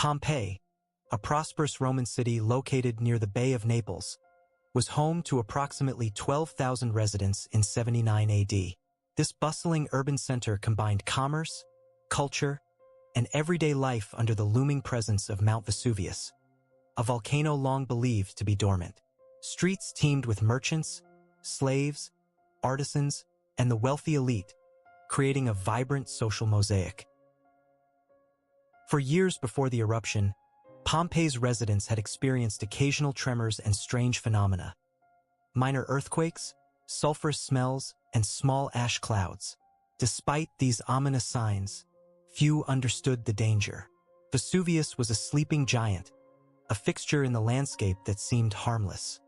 Pompeii, a prosperous Roman city located near the Bay of Naples, was home to approximately 12,000 residents in 79 AD. This bustling urban center combined commerce, culture, and everyday life under the looming presence of Mount Vesuvius, a volcano long believed to be dormant. Streets teemed with merchants, slaves, artisans, and the wealthy elite, creating a vibrant social mosaic. For years before the eruption, Pompeii's residents had experienced occasional tremors and strange phenomena. Minor earthquakes, sulfurous smells, and small ash clouds. Despite these ominous signs, few understood the danger. Vesuvius was a sleeping giant, a fixture in the landscape that seemed harmless.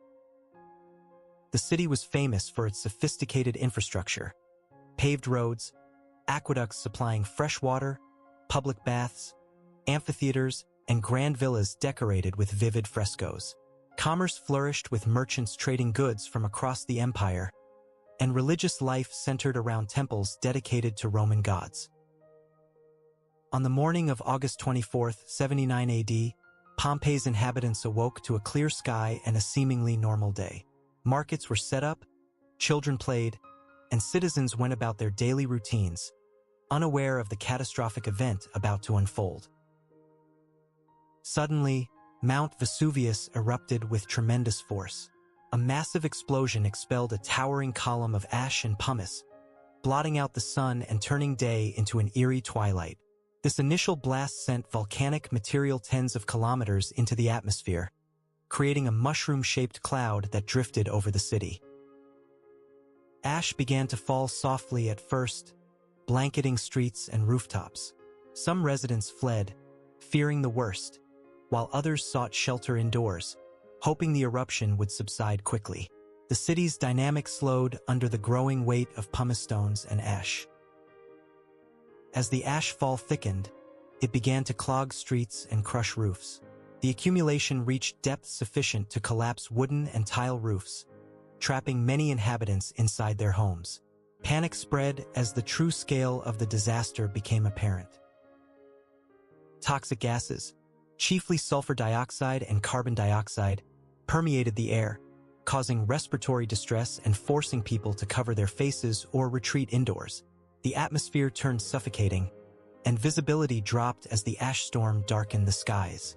The city was famous for its sophisticated infrastructure: paved roads, aqueducts supplying fresh water, public baths, amphitheaters, and grand villas decorated with vivid frescoes. Commerce flourished with merchants trading goods from across the empire, and religious life centered around temples dedicated to Roman gods. On the morning of August 24, 79 AD, Pompeii's inhabitants awoke to a clear sky and a seemingly normal day. Markets were set up, children played, and citizens went about their daily routines, unaware of the catastrophic event about to unfold. Suddenly, Mount Vesuvius erupted with tremendous force. A massive explosion expelled a towering column of ash and pumice, blotting out the sun and turning day into an eerie twilight. This initial blast sent volcanic material tens of kilometers into the atmosphere, creating a mushroom-shaped cloud that drifted over the city. Ash began to fall softly at first, blanketing streets and rooftops. Some residents fled, fearing the worst, while others sought shelter indoors, hoping the eruption would subside quickly. The city's dynamic slowed under the growing weight of pumice stones and ash. As the ash fall thickened, it began to clog streets and crush roofs. The accumulation reached depths sufficient to collapse wooden and tile roofs, trapping many inhabitants inside their homes. Panic spread as the true scale of the disaster became apparent. Toxic gases, chiefly sulfur dioxide and carbon dioxide, permeated the air, causing respiratory distress and forcing people to cover their faces or retreat indoors. The atmosphere turned suffocating, and visibility dropped as the ash storm darkened the skies.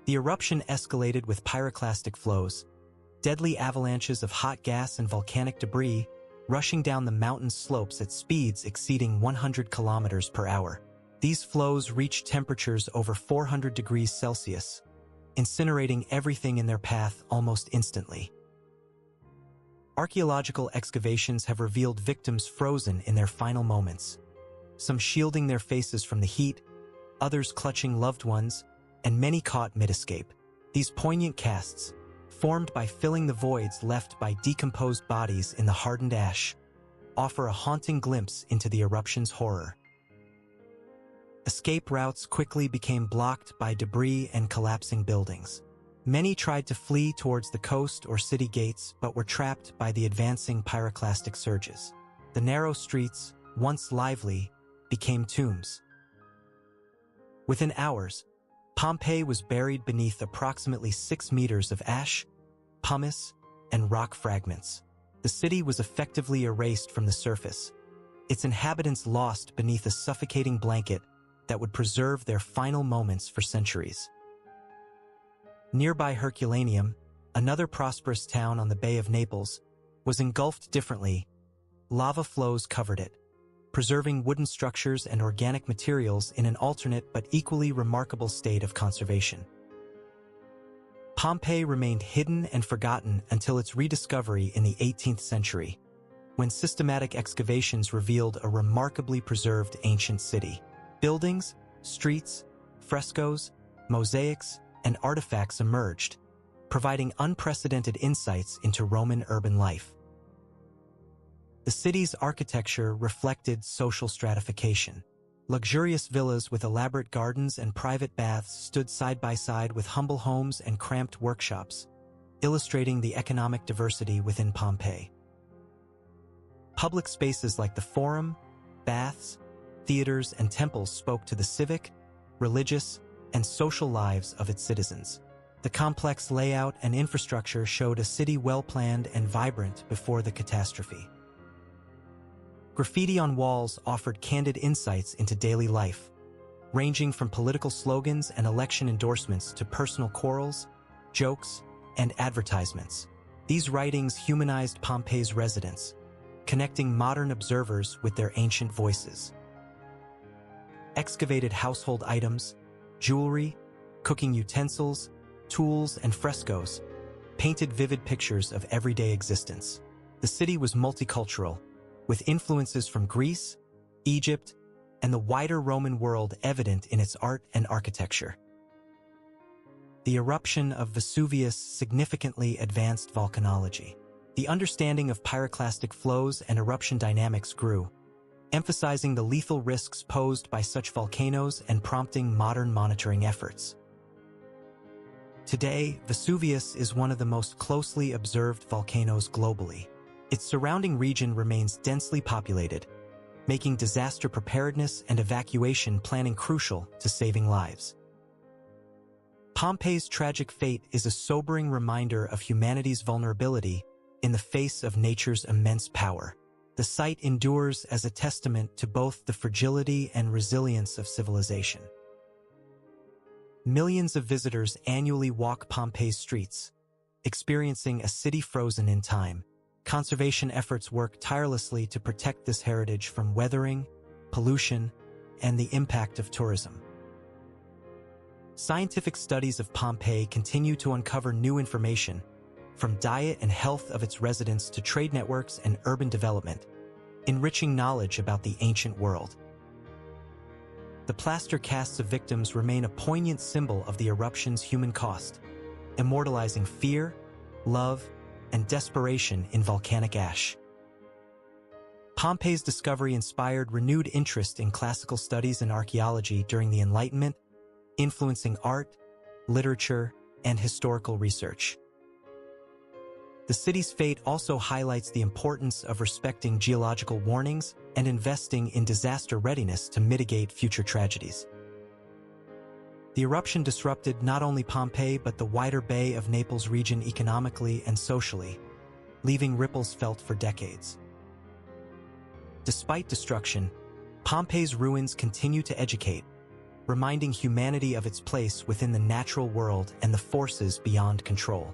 The eruption escalated with pyroclastic flows, deadly avalanches of hot gas and volcanic debris rushing down the mountain slopes at speeds exceeding 100 kilometers per hour. These flows reached temperatures over 400 degrees Celsius, incinerating everything in their path almost instantly. Archaeological excavations have revealed victims frozen in their final moments, some shielding their faces from the heat, others clutching loved ones, and many caught mid-escape. These poignant casts, formed by filling the voids left by decomposed bodies in the hardened ash, offer a haunting glimpse into the eruption's horror. Escape routes quickly became blocked by debris and collapsing buildings. Many tried to flee towards the coast or city gates but were trapped by the advancing pyroclastic surges. The narrow streets, once lively, became tombs. Within hours, Pompeii was buried beneath approximately 6 meters of ash, pumice, and rock fragments. The city was effectively erased from the surface, its inhabitants lost beneath a suffocating blanket that would preserve their final moments for centuries. Nearby Herculaneum, another prosperous town on the Bay of Naples, was engulfed differently. Lava flows covered it, preserving wooden structures and organic materials in an alternate but equally remarkable state of conservation. Pompeii remained hidden and forgotten until its rediscovery in the 18th century, when systematic excavations revealed a remarkably preserved ancient city. Buildings, streets, frescoes, mosaics, and artifacts emerged, providing unprecedented insights into Roman urban life. The city's architecture reflected social stratification. Luxurious villas with elaborate gardens and private baths stood side by side with humble homes and cramped workshops, illustrating the economic diversity within Pompeii. Public spaces like the Forum, baths, theaters, and temples spoke to the civic, religious, and social lives of its citizens. The complex layout and infrastructure showed a city well-planned and vibrant before the catastrophe. Graffiti on walls offered candid insights into daily life, ranging from political slogans and election endorsements to personal quarrels, jokes, and advertisements. These writings humanized Pompeii's residents, connecting modern observers with their ancient voices. Excavated household items, jewelry, cooking utensils, tools, and frescoes painted vivid pictures of everyday existence. The city was multicultural, with influences from Greece, Egypt, and the wider Roman world evident in its art and architecture. The eruption of Vesuvius significantly advanced volcanology. The understanding of pyroclastic flows and eruption dynamics grew, emphasizing the lethal risks posed by such volcanoes and prompting modern monitoring efforts. Today, Vesuvius is one of the most closely observed volcanoes globally. Its surrounding region remains densely populated, making disaster preparedness and evacuation planning crucial to saving lives. Pompeii's tragic fate is a sobering reminder of humanity's vulnerability in the face of nature's immense power. The site endures as a testament to both the fragility and resilience of civilization. Millions of visitors annually walk Pompeii's streets, experiencing a city frozen in time. Conservation efforts work tirelessly to protect this heritage from weathering, pollution, and the impact of tourism. Scientific studies of Pompeii continue to uncover new information, from diet and health of its residents to trade networks and urban development, enriching knowledge about the ancient world. The plaster casts of victims remain a poignant symbol of the eruption's human cost, immortalizing fear, love, and desperation in volcanic ash. Pompeii's discovery inspired renewed interest in classical studies and archaeology during the Enlightenment, influencing art, literature, and historical research. The city's fate also highlights the importance of respecting geological warnings and investing in disaster readiness to mitigate future tragedies. The eruption disrupted not only Pompeii but the wider Bay of Naples region economically and socially, leaving ripples felt for decades. Despite destruction, Pompeii's ruins continue to educate, reminding humanity of its place within the natural world and the forces beyond control.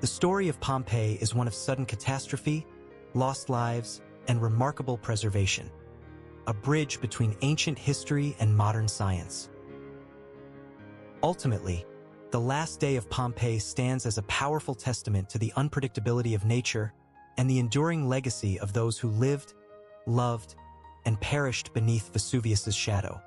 The story of Pompeii is one of sudden catastrophe, lost lives, and remarkable preservation, a bridge between ancient history and modern science. Ultimately, the last day of Pompeii stands as a powerful testament to the unpredictability of nature and the enduring legacy of those who lived, loved, and perished beneath Vesuvius's shadow.